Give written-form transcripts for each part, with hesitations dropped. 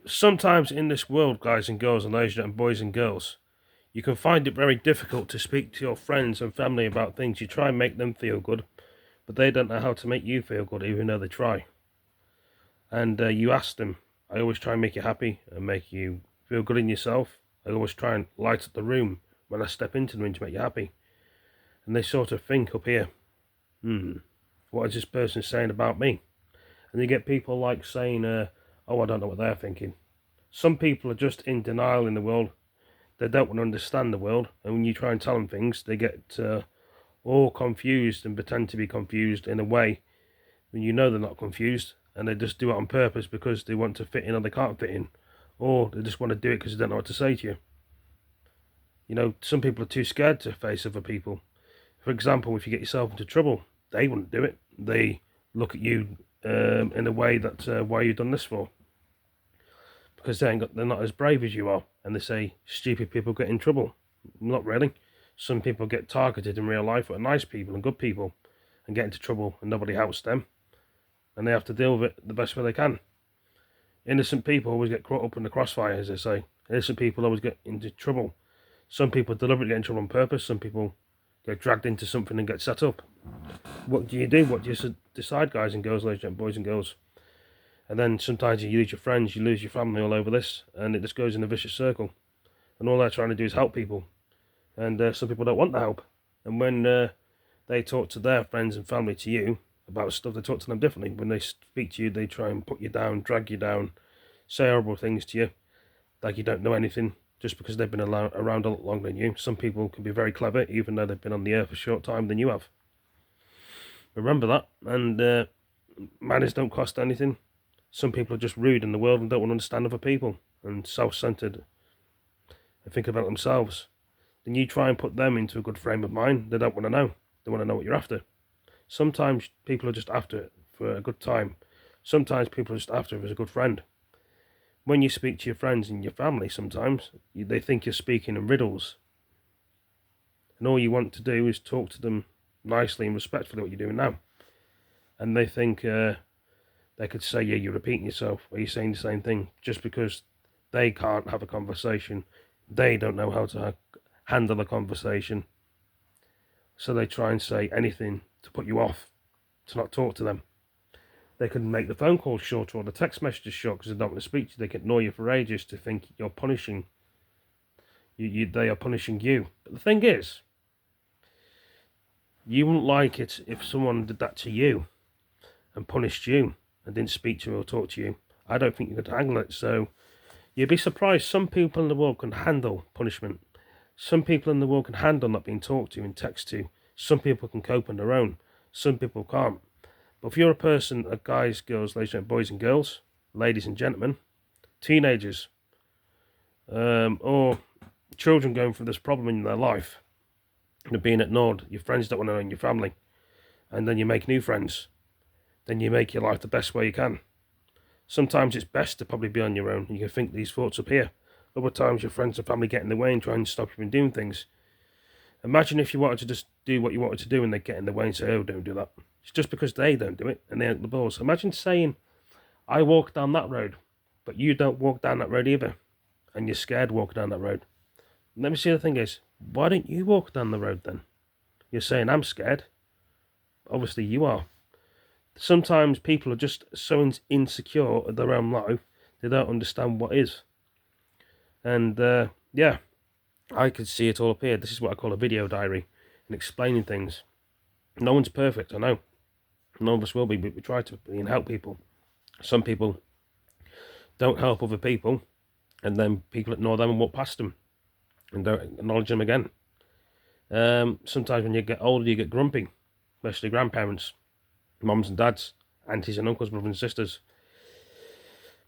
Sometimes in this world, guys and girls, and ladies and boys and girls, you can find it very difficult to speak to your friends and family about things. You try and make them feel good, but they don't know how to make you feel good, even though they try. And you ask them. I always try and make you happy and make you feel good in yourself. I always try and light up the room when I step into the room to make you happy. And they sort of think up here, what is this person saying about me? And you get people like saying, oh, I don't know what they're thinking. Some people are just in denial in the world. They don't want to understand the world. And when you try and tell them things, they get all confused and pretend to be confused in a way when you know they're not confused. And they just do it on purpose because they want to fit in or they can't fit in. Or they just want to do it because they don't know what to say to you. You know, some people are too scared to face other people. For example, if you get yourself into trouble, they wouldn't do it. They look at you in a way that, why you done this for? Because they're not as brave as you are. And they say, stupid people get in trouble. Not really. Some people get targeted in real life, but are nice people and good people, and get into trouble and nobody helps them. And they have to deal with it the best way they can. Innocent people always get caught up in the crossfire, as they say. Innocent people always get into trouble. Some people deliberately get in trouble on purpose. Some people get dragged into something and get set up. What do you do? What do you decide, guys and girls, ladies and boys and girls? And then sometimes you lose your friends, you lose your family all over this, and it just goes in a vicious circle. And all they're trying to do is help people. And some people don't want the help. And when they talk to their friends and family, to you, about stuff, they talk to them differently. When they speak to you, they try and put you down, drag you down, say horrible things to you, like you don't know anything, just because they've been around a lot longer than you. Some people can be very clever, even though they've been on the earth a short time than you have. Remember that. And manners don't cost anything. Some people are just rude in the world and don't want to understand other people and self-centered and think about themselves. Then you try and put them into a good frame of mind. They don't want to know. They want to know what you're after. Sometimes people are just after it for a good time. Sometimes people are just after it as a good friend. When you speak to your friends and your family, sometimes they think you're speaking in riddles. And all you want to do is talk to them nicely and respectfully, what you're doing now. And they think they could say, yeah, you're repeating yourself, or you're saying the same thing, just because they can't have a conversation. They don't know how to handle a conversation. So they try and say anything to put you off, to not talk to them. They can make the phone calls shorter or the text messages short because they don't want to speak to you. They can ignore you for ages to think you're punishing you. They are punishing you. But the thing is, you wouldn't like it if someone did that to you and punished you and didn't speak to you or talk to you. I don't think you could handle it. So you'd be surprised. Some people in the world can handle punishment. Some people in the world can handle not being talked to and text to. Some people can cope on their own. Some people can't. But if you're a person, guys, girls, ladies and boys and girls, ladies and gentlemen, teenagers, or children going through this problem in their life, they're being ignored, your friends don't want to know your family, and then you make new friends, then you make your life the best way you can. Sometimes it's best to probably be on your own. You can think these thoughts up here. Other times your friends and family get in the way and try and stop you from doing things. Imagine if you wanted to just do what you wanted to do and they get in the way and say, oh, don't do that. It's just because they don't do it and they aren't the balls. Imagine saying, I walk down that road, but you don't walk down that road either. And you're scared walking down that road. And let me see, the thing is, why don't you walk down the road then? You're saying, I'm scared. Obviously you are. Sometimes people are just so insecure of their own life, they don't understand what is. And yeah, I could see it all up here. This is what I call a video diary and explaining things. No one's perfect, I know. None of us will be, but we try to be and help people. Some people don't help other people, and then people ignore them and walk past them and don't acknowledge them again. Sometimes when you get older, you get grumpy, especially grandparents, mums and dads, aunties and uncles, brothers and sisters.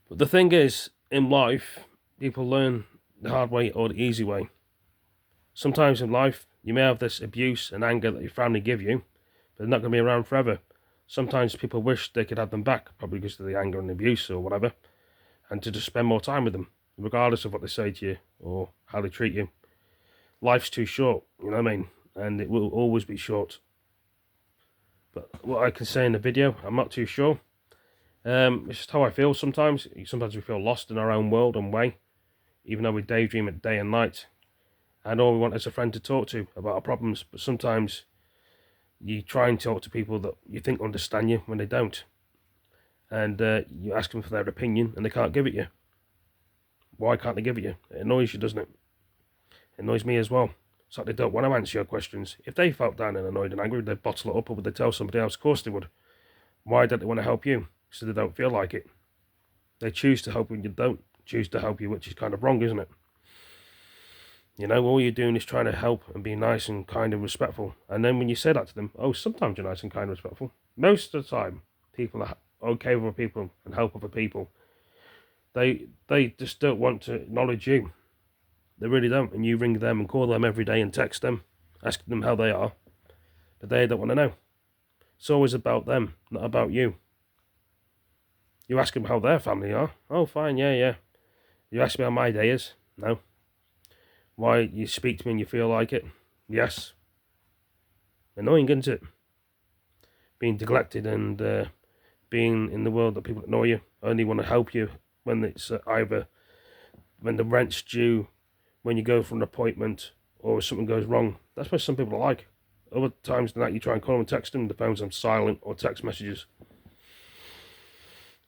But the thing is, in life, people learn the hard way or the easy way. Sometimes in life, you may have this abuse and anger that your family give you, but they're not going to be around forever. Sometimes people wish they could have them back, probably because of the anger and abuse or whatever, and to just spend more time with them, regardless of what they say to you or how they treat you. Life's too short, you know what I mean? And it will always be short. But what I can say in the video, I'm not too sure. It's just how I feel sometimes. Sometimes we feel lost in our own world and way, even though we daydream at day and night. And all we want is a friend to talk to about our problems. But sometimes you try and talk to people that you think understand you when they don't. And you ask them for their opinion and they can't give it you. Why can't they give it you? It annoys you, doesn't it? It annoys me as well. It's like they don't want to answer your questions. If they felt down and annoyed and angry, they'd bottle it up, or would they tell somebody else? Of course they would. Why don't they want to help you? So they don't feel like it. They choose to help when you don't choose to help you, which is kind of wrong, isn't it? You know, all you're doing is trying to help and be nice and kind and respectful. And then when you say that to them, oh, sometimes you're nice and kind and respectful. Most of the time, people are okay with other people and help other people. They just don't want to acknowledge you. They really don't. And you ring them and call them every day and text them, asking them how they are. But they don't want to know. It's always about them, not about you. You ask them how their family are. Oh, fine, yeah. You ask me how my day is. No. Why you speak to me and you feel like it? Yes. Annoying, isn't it? Being neglected and being in the world that people ignore you, only want to help you when it's either when the rent's due, when you go for an appointment, or if something goes wrong. That's what some people are like. Other times than that, you try and call them and text them, the phone's on silent or text messages.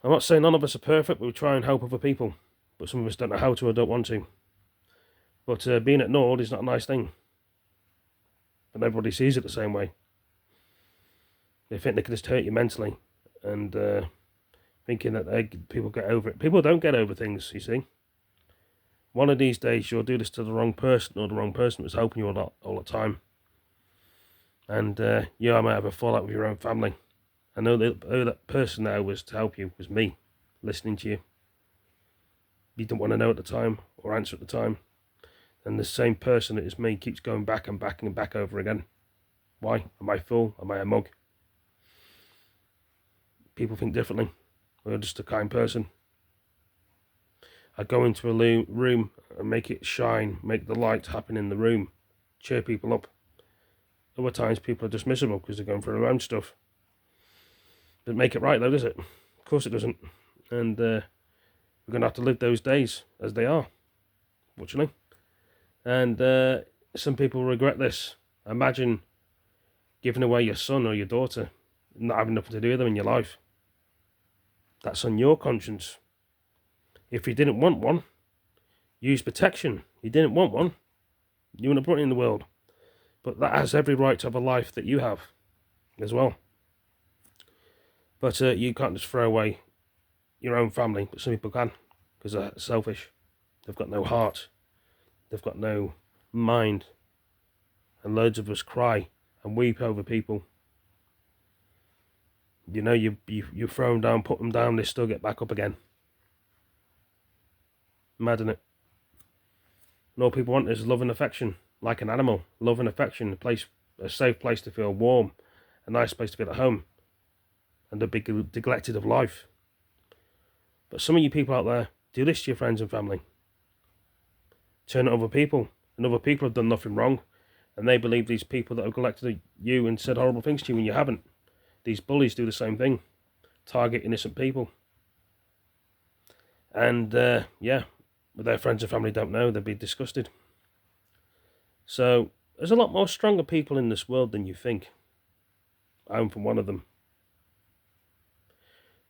I'm not saying none of us are perfect, but we try and help other people. But some of us don't know how to or don't want to. But being ignored is not a nice thing. But everybody sees it the same way. They think they can just hurt you mentally. And thinking that people get over it. People don't get over things, you see. One of these days you'll do this to the wrong person, or the wrong person was helping you all the time. And I might have a fallout with your own family. I know that person now was to help you was me, listening to you. You didn't want to know at the time or answer at the time. And the same person that is me keeps going back and back and back over again. Why? Am I a fool? Am I a mug? People think differently. We're just a kind person. I go into a room and make it shine, make the light happen in the room, cheer people up. Other times people are just miserable because they're going through their own stuff. Doesn't make it right though, does it? Of course it doesn't. And we're going to have to live those days as they are, fortunately. And some people regret this. Imagine giving away your son or your daughter, not having nothing to do with them in your life. That's on your conscience. If you didn't want one, use protection. You didn't want one, you wouldn't have brought it in the world. But that has every right to have a life that you have as well. But you can't just throw away your own family, but some people can, because they're selfish. They've got no heart. They've got no mind. And loads of us cry and weep over people. You know, you throw them down, put them down, they still get back up again. Mad, isn't it? And all people want is love and affection, like an animal. Love and affection, a safe place to feel warm, a nice place to feel at home, and to be neglected of life. But some of you people out there, do this to your friends and family. Turn it over people, and other people have done nothing wrong, and they believe these people that have neglected you and said horrible things to you when you haven't. These bullies do the same thing, target innocent people. And but their friends and family don't know, they'd be disgusted. So there's a lot more stronger people in this world than you think. I'm from one of them.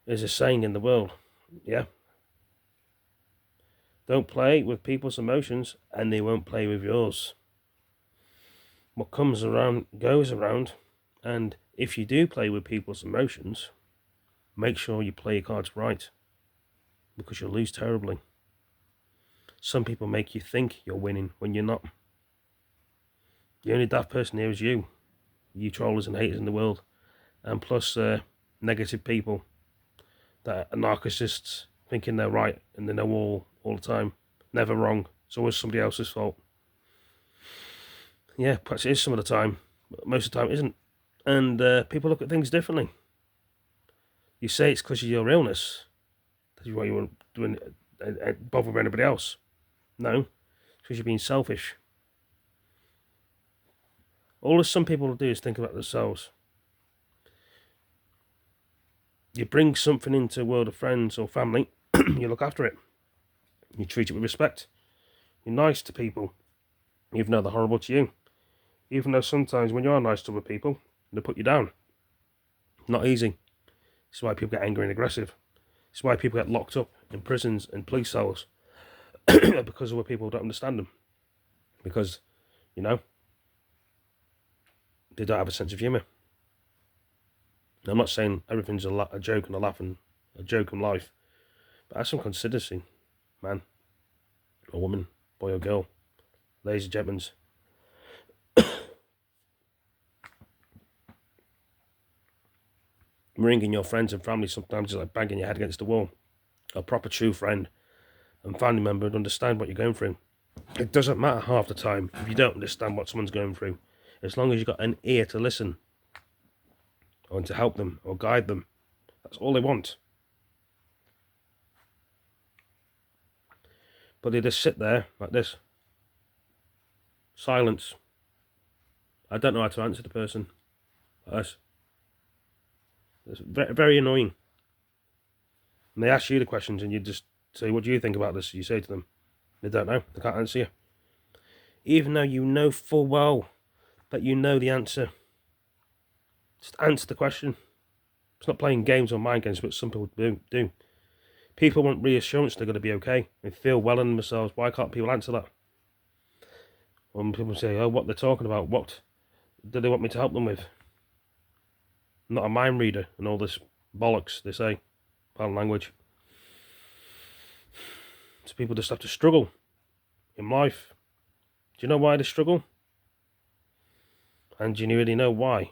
There's a saying in the world, don't play with people's emotions and they won't play with yours. What comes around goes around, and if you do play with people's emotions, make sure you play your cards right, because you'll lose terribly. Some people make you think you're winning when you're not. The only daft person here is you trollers and haters in the world, and plus negative people that are narcissists, thinking they're right and they know all the time. Never wrong. It's always somebody else's fault. Yeah, perhaps it is some of the time, but most of the time it isn't. And people look at things differently. You say it's because of your illness. That's why you weren't doing bother with anybody else. No, it's because you're being selfish. All that some people will do is think about themselves. You bring something into a world of friends or family, you look after it. You treat it with respect. You're nice to people, even though they're horrible to you. Even though sometimes when you are nice to other people, they put you down. Not easy. This is why people get angry and aggressive. This is why people get locked up in prisons and police cells. Because other people don't understand them. Because, you know, they don't have a sense of humour. I'm not saying everything's a joke and a laugh and a joke in life, but have some consideration, man, or woman, boy or girl, ladies and gentlemen. Ringing your friends and family sometimes is like banging your head against the wall. A proper true friend and family member would understand what you're going through. It doesn't matter half the time if you don't understand what someone's going through, as long as you've got an ear to listen or to help them or guide them. That's all they want. But they just sit there like this. Silence. I don't know how to answer the person. It's very, very annoying. And they ask you the questions and you just say, what do you think about this? You say to them, they don't know. They can't answer you. Even though you know full well that you know the answer. Just answer the question. It's not playing games or mind games, but some people do. People want reassurance they're going to be okay. They feel well in themselves. Why can't people answer that? When people say, oh, what they're talking about, what do they want me to help them with? I'm not a mind reader and all this bollocks they say. Pardon language. So people just have to struggle in life. Do you know why they struggle? And do you really know why?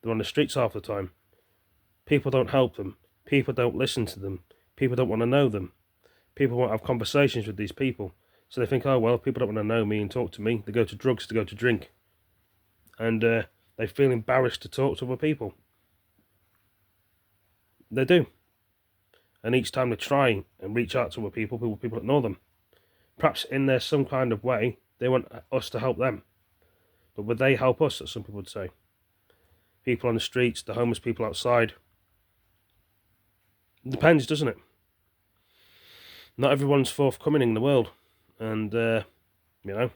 They're on the streets half the time. People don't help them. People don't listen to them. People don't want to know them. People won't have conversations with these people. So they think, oh, well, people don't want to know me and talk to me. They go to drugs to go to drink. And they feel embarrassed to talk to other people. They do. And each time they try and reach out to other people ignore them. Perhaps in there some kind of way, they want us to help them. But would they help us, as some people would say? People on the streets, the homeless people outside. It depends, doesn't it? Not everyone's forthcoming in the world. And, you know,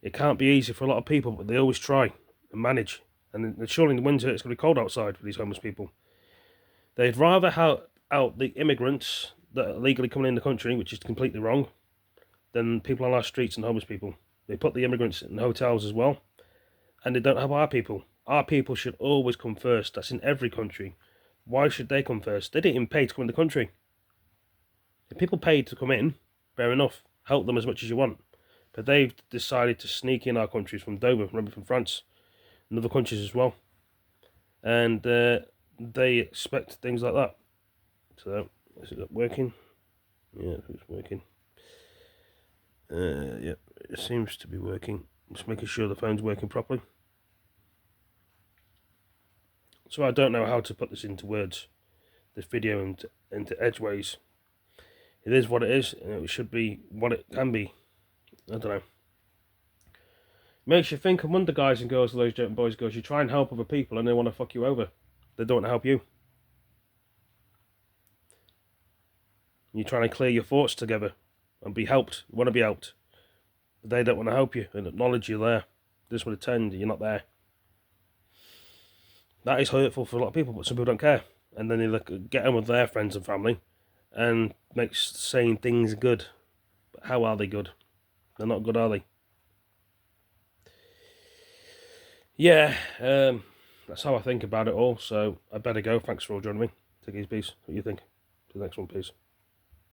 it can't be easy for a lot of people, but they always try and manage. And surely in the winter it's going to be cold outside for these homeless people. They'd rather help out the immigrants that are legally coming in the country, which is completely wrong, than people on our streets and homeless people. They put the immigrants in hotels as well, and they don't help our people. Our people should always come first. That's in every country. Why should they come first? They didn't even pay to come in the country. If people paid to come in, fair enough. Help them as much as you want. But they've decided to sneak in our countries from Dover, from France, and other countries as well. And they expect things like that. So, is it working? Yeah, it's working. Yeah, it seems to be working. Just making sure the phone's working properly. So I don't know how to put this into words, this video into edgeways. It is what it is, and it should be what it can be. I don't know. Makes you think and wonder, guys and girls, ladies and boys and girls. You try and help other people and they want to fuck you over. They don't want to help you. You're trying to clear your thoughts together and be helped. You want to be helped. But they don't want to help you and acknowledge you're there. They just want to pretend you're not there. That is hurtful for a lot of people, but some people don't care. And then they get on with their friends and family and makes saying things good. But how are they good? They're not good, are they? Yeah, that's how I think about it all. So I better go. Thanks for all joining me. Take it easy, peace. What do you think? To the next one, peace.